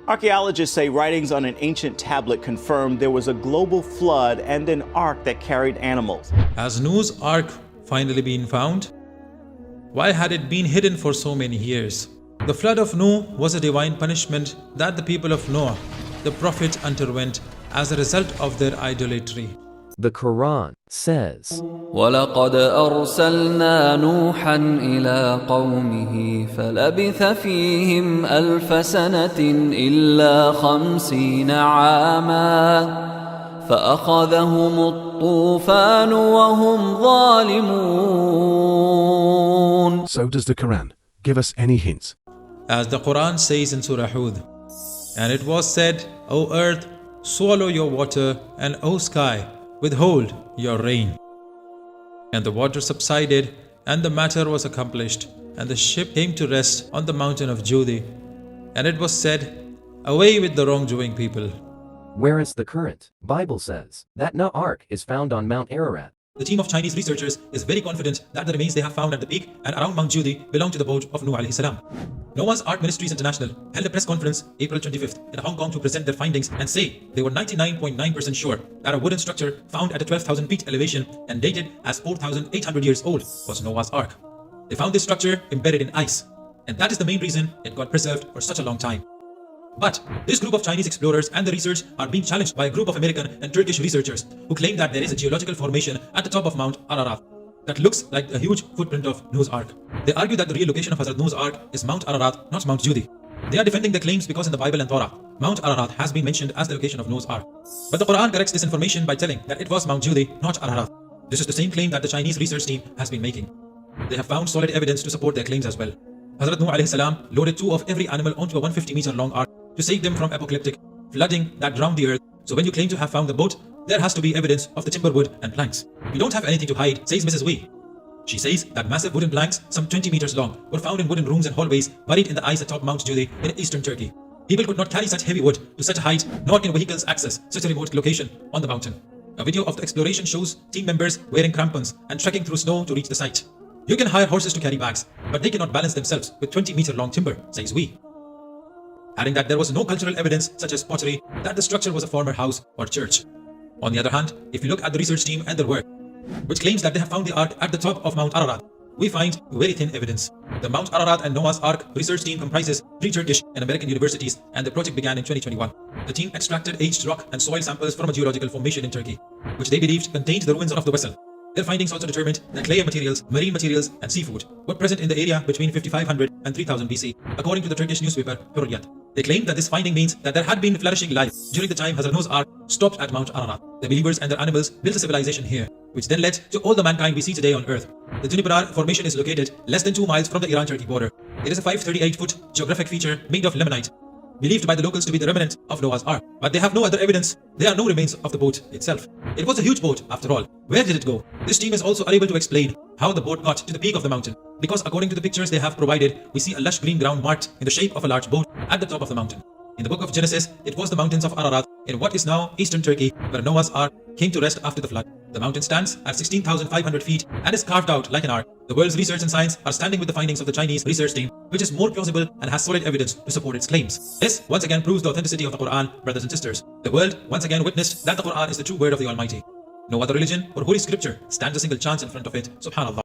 Archaeologists say writings on an ancient tablet confirmed there was a global flood and an ark that carried animals. Has Noah's Ark finally been found? Why had it been hidden for so many years? The flood of Noah was a divine punishment that the people of Noah, the prophet, underwent as a result of their idolatry. The Quran says, وَلَقَدْ أَرْسَلْنَا نُوحًا إِلَىٰ قَوْمِهِ فَلَبِثَ فِيهِمْ أَلْفَ سَنَةٍ إِلَّا 50 عَامًا فَأَخَذَهُمُ الطُّوفَانُ وَهُمْ ظَالِمُونَ. So does the Quran give us any hints? As the Quran says in Surah Hud, and it was said, O earth, swallow your water, and O sky, withhold your rain. And the water subsided, and the matter was accomplished, and the ship came to rest on the mountain of Judi. And it was said, away with the wrongdoing people. whereas the current Bible says that Noah's Ark is found on Mount Ararat. The team of Chinese researchers is very confident that the remains they have found at the peak and around Mount Judi belong to the boat of Noah alayhi salam. Noah's Ark Ministries International held a press conference April 25th in Hong Kong to present their findings and say they were 99.9% sure that a wooden structure found at a 12,000 feet elevation and dated as 4,800 years old was Noah's Ark. They found this structure embedded in ice, and that is the main reason it got preserved for such a long time. But this group of Chinese explorers and the research are being challenged by a group of American and Turkish researchers who claim that there is a geological formation at the top of Mount Ararat that looks like a huge footprint of Noah's Ark. They argue that the real location of Hazrat Noah's Ark is Mount Ararat, not Mount Judi. They are defending their claims because in the Bible and Torah, Mount Ararat has been mentioned as the location of Noah's Ark. But the Quran corrects this information by telling that it was Mount Judi, not Ararat. This is the same claim that the Chinese research team has been making. They have found solid evidence to support their claims as well. Hazrat Noah alayhi salam loaded 2 of every animal onto a 150-meter long ark to save them from apocalyptic flooding that drowned the earth. So when you claim to have found the boat, there has to be evidence of the timber, wood and planks. We don't have anything to hide, says Mrs. Wee. She says that massive wooden planks, some 20 meters long, were found in wooden rooms and hallways buried in the ice atop Mount Judi in eastern Turkey. People could not carry such heavy wood to such a height, nor can vehicles access such a remote location on the mountain. A video of the exploration shows team members wearing crampons and trekking through snow to reach the site. You can hire horses to carry bags, but they cannot balance themselves with 20-meter long timber, says Wee. Adding that there was no cultural evidence such as pottery that the structure was a former house or church. On the other hand, if you look at the research team and their work, which claims that they have found the ark at the top of Mount Ararat, we find very thin evidence. The Mount Ararat and Noah's Ark research team comprises 3 Turkish and American universities, and the project began in 2021. The team extracted aged rock and soil samples from a geological formation in Turkey, which they believed contained the ruins of the vessel. Their findings also determined that clay materials, marine materials and seafood were present in the area between 5500 and 3000 BC, according to the Turkish newspaper Hurriyet. They claim that this finding means that there had been flourishing life during the time Hazrat Noah's Ark stopped at Mount Ararat. The believers and their animals built a civilization here, which then led to all the mankind we see today on earth. The Juniper formation is located less than 2 miles from the Iran-Turkey border. It is a 538-foot geographic feature made of limonite, believed by the locals to be the remnant of Noah's Ark. But they have no other evidence. There are no remains of the boat itself. It was a huge boat after all. Where did it go? This team is also unable to explain how the boat got to the peak of the mountain, because according to the pictures they have provided, we see a lush green ground marked in the shape of a large boat at the top of the mountain. In the book of Genesis, it was the mountains of Ararat in what is now eastern Turkey where Noah's Ark came to rest after the flood. The mountain stands at 16,500 feet and is carved out like an ark. The world's research and science are standing with the findings of the Chinese research team, which is more plausible and has solid evidence to support its claims. This once again proves the authenticity of the Quran, brothers and sisters. The world once again witnessed that the Quran is the true word of the Almighty. No other religion or holy scripture stands a single chance in front of it. Subhanallah.